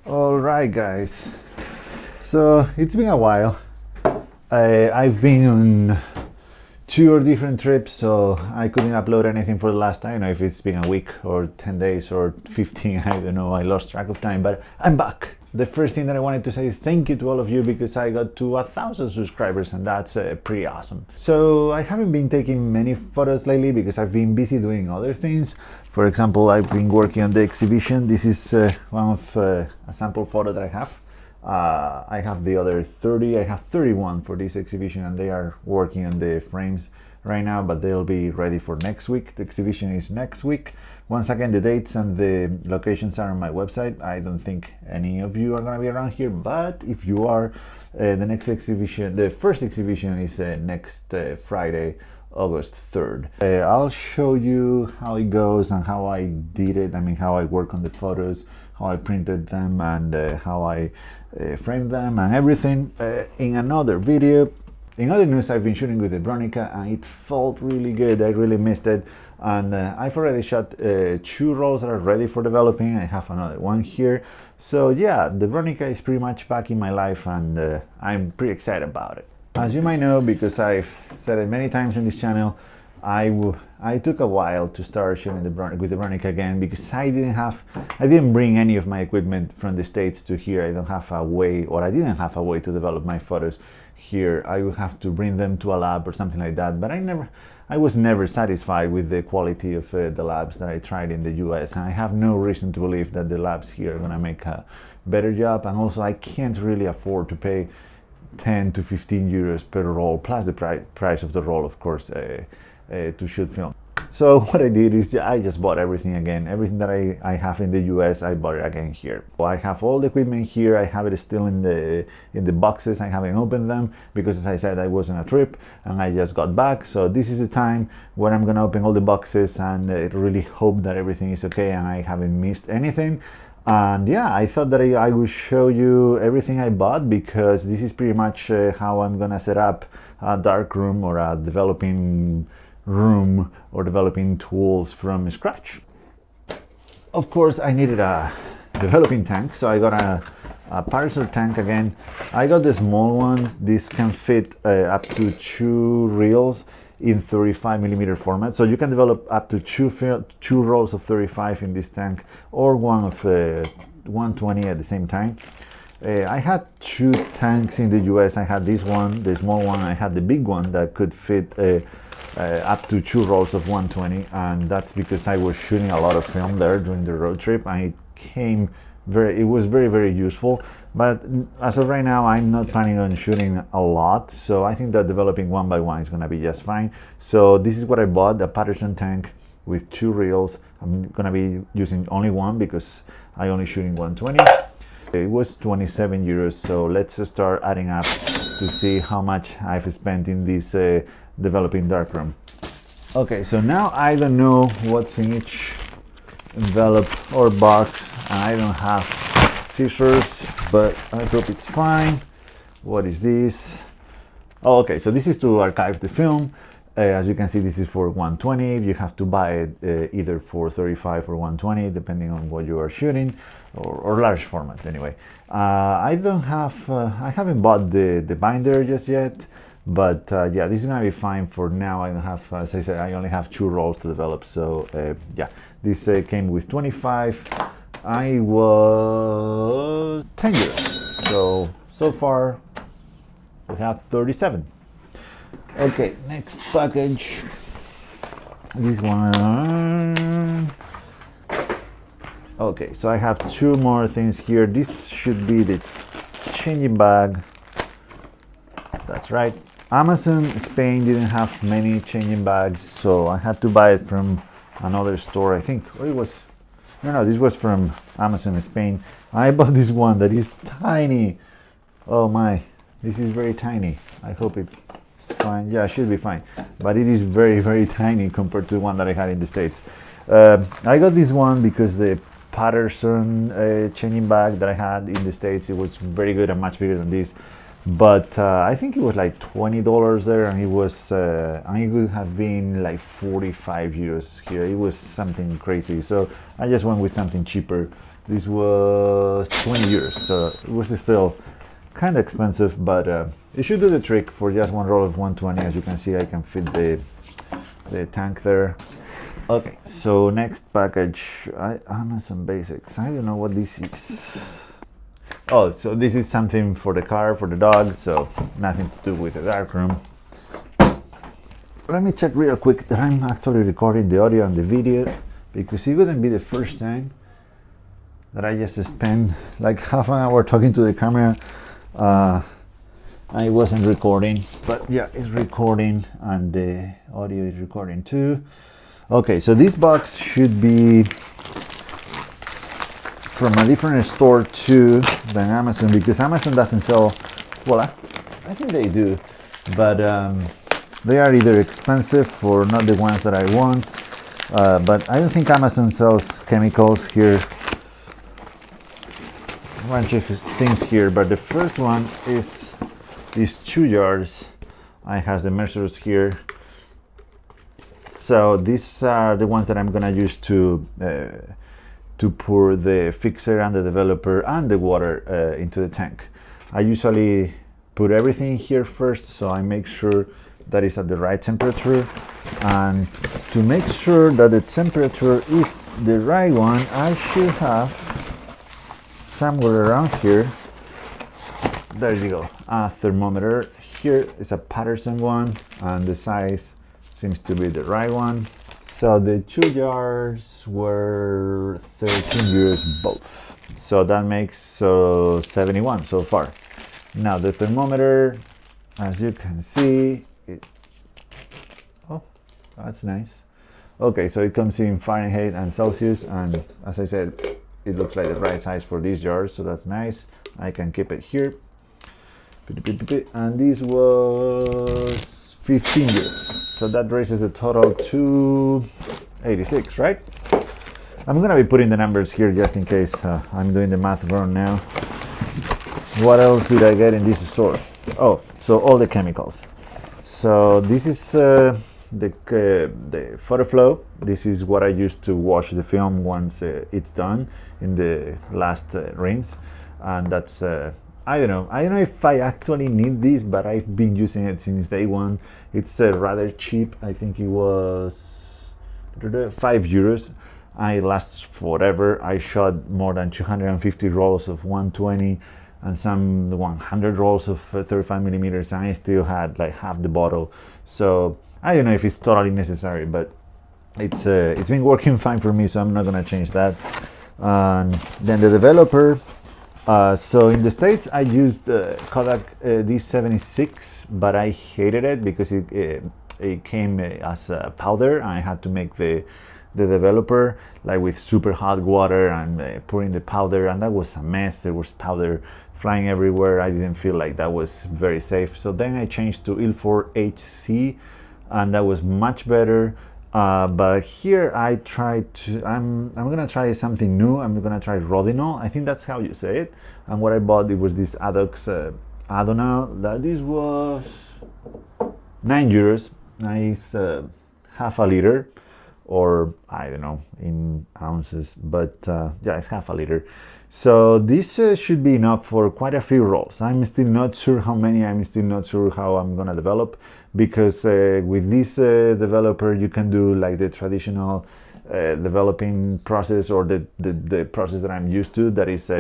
All right, guys. So it's been a while. I've been on two different trips, so I couldn't upload anything for the last time. I don't know if it's been a week or 10 days or 15, I don't know. I lost track of time, but I'm back. The first thing that I wanted to say is thank you to all of you because I got to 1,000 subscribers and that's pretty awesome. So I haven't been taking many photos lately because I've been busy doing other things. For example, I've been working on the exhibition. This is one of a sample photo that I have. I have the other 30, I have 31 for this exhibition and they are working on the frames right now, but they'll be ready for next week. The exhibition is next week. Once again, the dates and the locations are on my website. I don't think any of you are going to be around here, but if you are, the next exhibition, the first exhibition is next Friday, August 3rd. I'll show you how it goes and how I did it. I mean, how I work on the photos, how I printed them, and how I framed them and everything in another video. In other news, I've been shooting with the Veronica and it felt really good. I really missed it, and I've already shot 2 rolls that are ready for developing. I have another one here. So yeah, the Veronica is pretty much back in my life and I'm pretty excited about it. As you might know, because I've said it many times in this channel, I took a while to start shooting with the Veronica again because I didn't bring any of my equipment from the States to here. I don't have a way, or I didn't have a way to develop my photos here. I would have to bring them to a lab or something like that, but I was never satisfied with the quality of the labs that I tried in the US, and I have no reason to believe that the labs here are gonna make a better job. And also I can't really afford to pay 10 to 15 euros per roll, plus the price of the roll, of course, to shoot film. So what I did is I just bought everything again. Everything that I have in the US, I bought it again here. So I have all the equipment here. I have it still in the boxes. I haven't opened them because, as I said, I was on a trip and I just got back. So this is the time where I'm gonna open all the boxes and really hope that everything is okay and I haven't missed anything. And yeah, I thought that I would show you everything I bought because this is pretty much how I'm gonna set up a darkroom or a developing room or developing tools from scratch. Of course, I needed a developing tank, so I got a parcel tank again. I got the small one. This can fit up to 2 reels in 35mm format, so you can develop up to two rolls of 35 in this tank or one of 120 at the same time. I had 2 tanks in the US. I had this one, the small one. I had the big one that could fit up to 2 rolls of 120, and that's because I was shooting a lot of film there during the road trip, and it was very useful. But as of right now, I'm not planning on shooting a lot, so I think that developing one by one is gonna be just fine. So this is what I bought, the Patterson tank with 2 reels. I'm gonna be using only one because I only shooting 120. It was 27 euros, so let's start adding up to see how much I've spent in this developing darkroom. Okay, so now I don't know what's in each envelope or box, and I don't have scissors, but I hope it's fine. What is this? Oh, okay, so this is to archive the film. As you can see, this is for 120. You have to buy it either for 35 or 120, depending on what you are shooting, or large format anyway. I haven't bought the binder just yet, but yeah, this is gonna be fine for now. I don't have, as I said, I only have 2 rolls to develop. So yeah, this came with 25. I was 10 euros. So far we have 37. Okay, next package. This one. Okay, so I have 2 more things here. This should be the changing bag. That's right. Amazon Spain didn't have many changing bags, so I had to buy it from another store. I think it was, no, this was from Amazon Spain. I bought this one that is tiny. Oh my, this is very tiny. I hope it's fine. Yeah, it should be fine, but it is very tiny compared to the one that I had in the States. I got this one because the Patterson changing bag that I had in the States, it was very good and much bigger than this. but I think it was like $20 there, and it was and it would have been like 45 euros here. It was something crazy, so I just went with something cheaper. This was 20 euros, so it was still kind of expensive, but it should do the trick for just one roll of 120. As you can see, I can fit the tank there. Okay, so next package, Amazon Basics. I don't know what this is. Oh, so this is something for the car, for the dog, so nothing to do with the darkroom. Let me check real quick that I'm actually recording the audio and the video, because it wouldn't be the first time that I just spent like half an hour talking to the camera. I wasn't recording, but yeah, it's recording and the audio is recording too. Okay, so this box should be from a different store too than Amazon, because Amazon doesn't sell, well, I think they do, but they are either expensive or not the ones that I want. But I don't think Amazon sells chemicals here. A bunch of things here, but the first one is these 2 jars. I have the measures here. So these are the ones that I'm gonna use to pour the fixer and the developer and the water into the tank. I usually put everything here first, so I make sure that it's at the right temperature. And to make sure that the temperature is the right one, I should have somewhere around here, there you go, a thermometer. Here is a Patterson one, and the size seems to be the right one. So the 2 jars were 13 euros both. So that makes 71 so far. Now the thermometer, as you can see, oh, that's nice. Okay, so it comes in Fahrenheit and Celsius, and as I said, it looks like the right size for these jars, so that's nice. I can keep it here. And this was 15 euros. So that raises the total to 86, right? I'm gonna be putting the numbers here just in case I'm doing the math wrong now. What else did I get in this store? Oh, so all the chemicals. So this is the photo flow. This is what I use to wash the film once it's done in the last rinse, and that's I don't know if I actually need this, but I've been using it since day one. It's rather cheap. I think it was 5 euros. It lasts forever. I shot more than 250 rolls of 120 and some 100 rolls of 35 millimeters, and I still had like half the bottle. So I don't know if it's totally necessary, but it's been working fine for me, so I'm not gonna change that. And then the developer. So in the States, I used Kodak D76, but I hated it because it came as a powder, and I had to make the developer like with super hot water and pouring the powder, and that was a mess. There was powder flying everywhere. I didn't feel like that was very safe. So then I changed to Ilford HC, and that was much better. But here I tried to, I'm gonna try something new. I'm gonna try Rodinol. I think that's how you say it. And what I bought, it was this aows Adonal. This was 9 euros. Nice, half a liter, or I don't know in ounces, but yeah, it's half a liter. So this should be enough for quite a few rolls. I'm still not sure how many. I'm still not sure how I'm gonna develop, because with this developer you can do like the traditional developing process, or the process that I'm used to, that is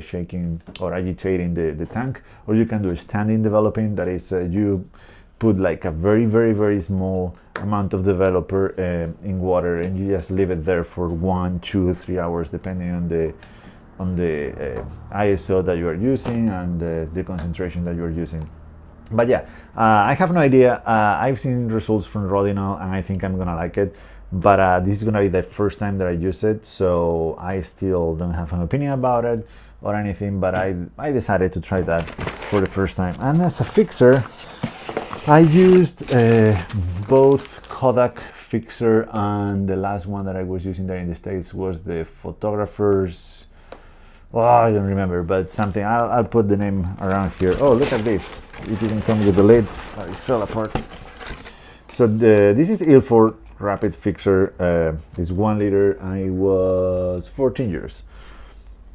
shaking or agitating the tank, or you can do standing developing, that is you put like a very, very, very small amount of developer in water, and you just leave it there for 1, 2, 3 hours, depending on the ISO that you are using and the concentration that you are using. But yeah, I have no idea. I've seen results from Rodinol, and I think I'm gonna like it, but this is gonna be the first time that I use it, so I still don't have an opinion about it or anything, but I decided to try that for the first time. And as a fixer, I used both Kodak fixer, and the last one that I was using there in the States was the photographer's Oh, I don't remember, but something. I'll put the name around here. Oh, look at this. It didn't come with the lid. Oh, it fell apart. So this is Ilford Rapid Fixer. It's 1 liter and it was 14 euros.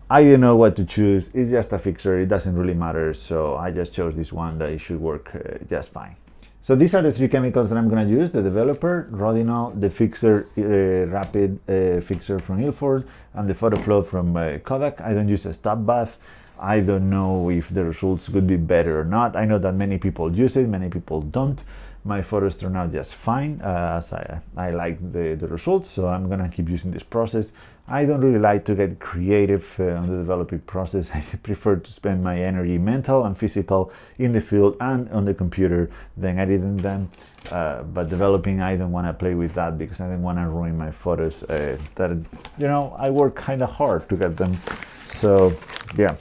I didn't know what to choose. It's just a fixer. It doesn't really matter. So I just chose this one that it should work just fine. So these are the 3 chemicals that I'm going to use: the developer, Rodinal, the fixer, rapid fixer from Ilford, and the photo flow from Kodak. I don't use a stop bath. I don't know if the results could be better or not. I know that many people use it, many people don't. My photos turn out just fine, as I like the results, so I'm gonna keep using this process. I don't really like to get creative on the developing process. I prefer to spend my energy, mental and physical, in the field and on the computer than editing them. But developing, I don't want to play with that because I don't want to ruin my photos. That, you know, I work kind of hard to get them. So yeah,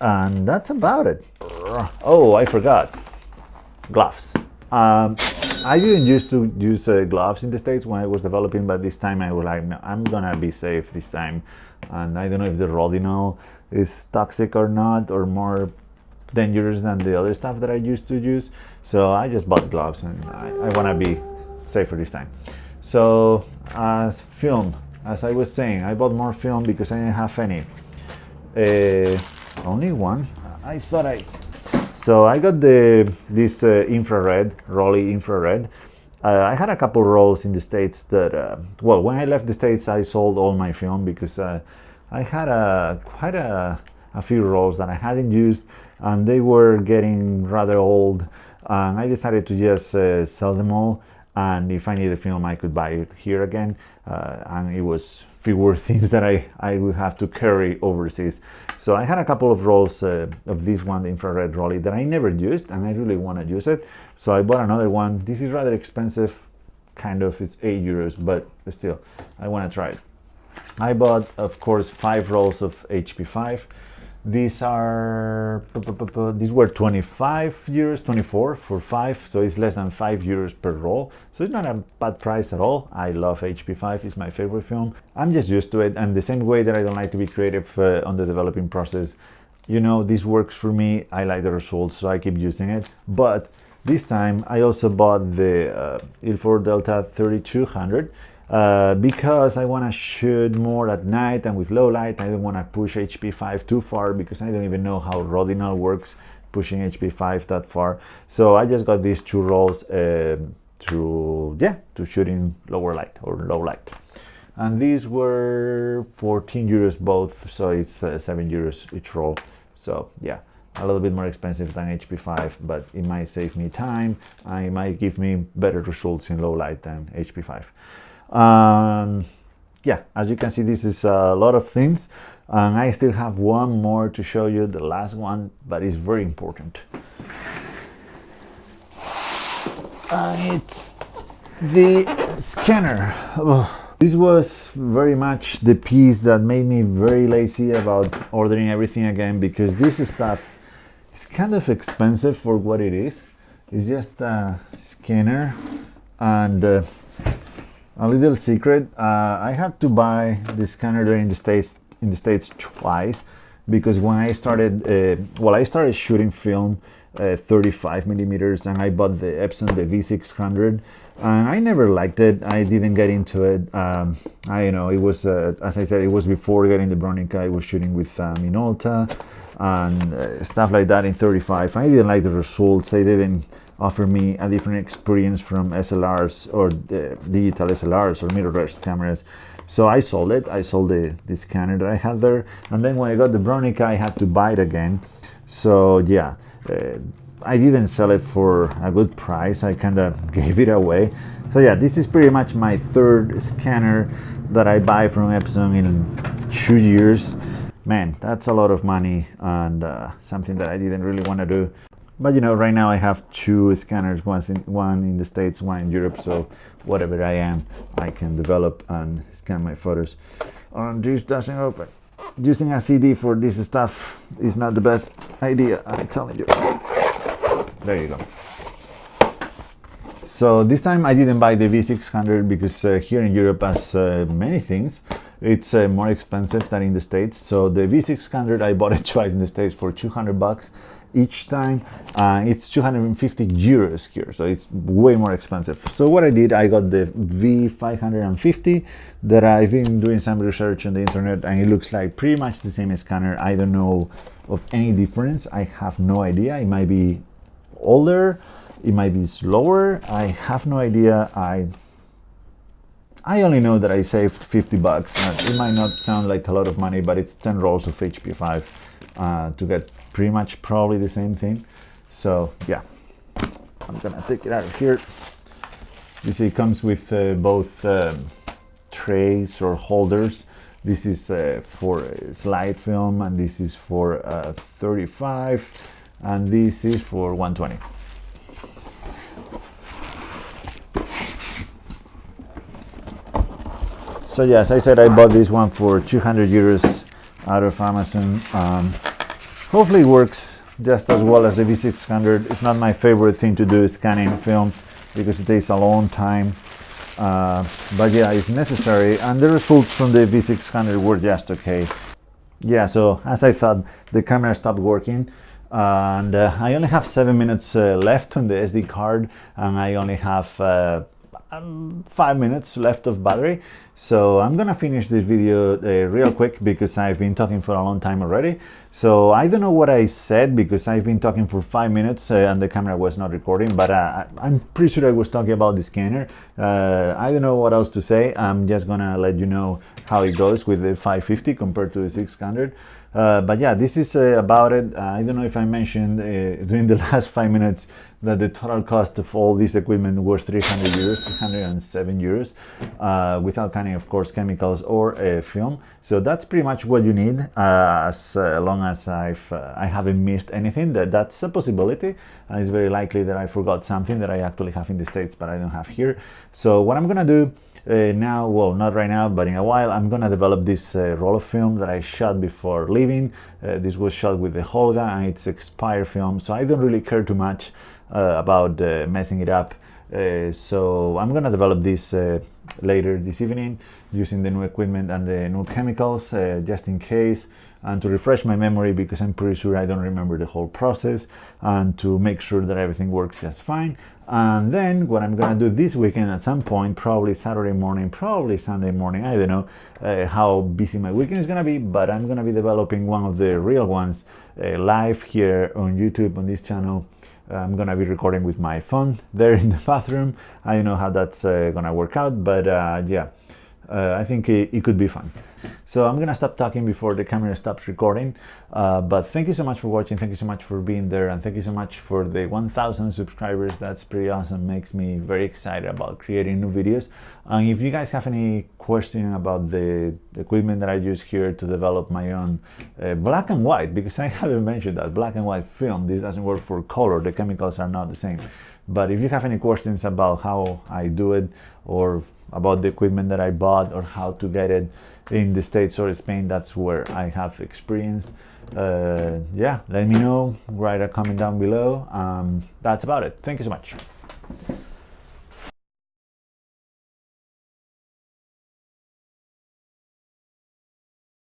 and that's about it. Oh, I forgot gloves. I didn't used to use gloves in the States when I was developing, but this time I was like, no, I'm gonna be safe this time. And I don't know if the Rodinal is toxic or not, or more dangerous than the other stuff that I used to use. So I just bought gloves and I wanna be safer this time. So film, as I was saying, I bought more film because I didn't have any. Only one. So I got this infrared, Rolly infrared. I had a couple rolls in the States that, well, when I left the States, I sold all my film because I had quite a few rolls that I hadn't used and they were getting rather old. And I decided to just sell them all. And if I needed film, I could buy it here again. And it was fewer things that I would have to carry overseas. So I had a couple of rolls of this one, the infrared Rolly, that I never used and I really want to use it. So I bought another one. This is rather expensive, kind of, it's 8 euros, but still, I want to try it. I bought, of course, 5 rolls of HP5. These were 25 euros, 24 for 5, so it's less than 5 euros per roll. So it's not a bad price at all. I love HP5, it's my favorite film. I'm just used to it, and the same way that I don't like to be creative on the developing process, you know, this works for me. I like the results, so I keep using it. But this time I also bought the Ilford Delta 3200. Because I want to shoot more at night and with low light. I don't want to push HP5 too far because I don't even know how Rodinal works pushing HP5 that far. So I just got these 2 rolls to shoot in lower light or low light. And these were 14 euros both, so it's 7 euros each roll. So yeah, a little bit more expensive than HP5, but it might save me time and it might give me better results in low light than HP5. Yeah, as you can see, this is a lot of things, and I still have one more to show you, the last one, but it's very important. And it's the scanner. This was very much the piece that made me very lazy about ordering everything again, because this stuff is kind of expensive for what it is. It's just a scanner, and a little secret, I had to buy the scanner there in the States twice, because when I started, I started shooting film 35 millimeters, and I bought the Epson, the V600, and I never liked it. I didn't get into it. It was, as I said, it was before getting the Bronica. I was shooting with Minolta and stuff like that in 35. I didn't like the results. They didn't offer me a different experience from SLRs or digital SLRs or mirrorless cameras. So I sold it. I sold the scanner that I had there. And then when I got the Bronica, I had to buy it again. So yeah, I didn't sell it for a good price. I kind of gave it away. So yeah, this is pretty much my 3rd scanner that I buy from Epson in 2 years. Man, that's a lot of money, and something that I didn't really want to do. But you know, right now I have 2 scanners, one in the States, one in Europe, so whatever I am, I can develop and scan my photos. This doesn't open. Using a CD for this stuff is not the best idea, I'm telling you. There you go. So this time I didn't buy the V600 because here in Europe, as many things, it's more expensive than in the States. So the V600, I bought it twice in the States for $200 each time. It's 250 euros here, so it's way more expensive. So what I did, I got the V550 that I've been doing some research on the internet, and it looks like pretty much the same scanner. I don't know of any difference. I have no idea. It might be older, it might be slower. I have no idea. I only know that I saved $50. It might not sound like a lot of money, but it's 10 rolls of HP5 to get pretty much probably the same thing. So yeah, I'm gonna take it out of here. You see, it comes with both trays or holders. This is for slide film, and this is for 35, and this is for 120. So yeah, as I said, I bought this one for 200 euros out of Amazon. Hopefully it works just as well as the V600. It's not my favorite thing to do, scanning film, because it takes a long time. But yeah, it's necessary, and the results from the V600 were just okay. Yeah, so as I thought, the camera stopped working, and I only have 7 minutes left on the SD card, and I only have 5 minutes left of battery. So I'm gonna finish this video real quick, because I've been talking for a long time already. So I don't know what I said, because I've been talking for 5 minutes and the camera was not recording, but I'm pretty sure I was talking about the scanner. I don't know what else to say. I'm just gonna let you know how it goes with the 550 compared to the 600. But yeah, this is about it. I don't know if I mentioned during the last 5 minutes that the total cost of all this equipment was 300 euros, 307 euros, without counting, of course, chemicals or film. So that's pretty much what you need, as long as I haven't missed anything. That's a possibility. It's very likely that I forgot something that I actually have in the States, but I don't have here. So what I'm gonna do now, well, not right now, but in a while, I'm gonna develop this roll of film that I shot before leaving. This was shot with the Holga, and it's expired film, so I don't really care too much about messing it up. So I'm gonna develop this later this evening using the new equipment and the new chemicals, just in case, and to refresh my memory, because I'm pretty sure I don't remember the whole process, and to make sure that everything works just fine. And then what I'm gonna do this weekend at some point, probably Saturday morning, probably Sunday morning, I don't know how busy my weekend is gonna be, but I'm gonna be developing one of the real ones live here on YouTube on this channel. I'm gonna be recording with my phone there in the bathroom. I don't know how that's gonna work out, but yeah, I think it could be fun. So I'm gonna stop talking before the camera stops recording, but thank you so much for watching, thank you so much for being there, and thank you so much for the 1,000 subscribers. That's pretty awesome, makes me very excited about creating new videos. And if you guys have any question about the equipment that I use here to develop my own black and white, because I haven't mentioned that, black and white film, this doesn't work for color, the chemicals are not the same. But if you have any questions about how I do it, or about the equipment that I bought, or how to get it in the States or Spain, that's where I have experience. Yeah, let me know, write a comment down below. That's about it. Thank you so much.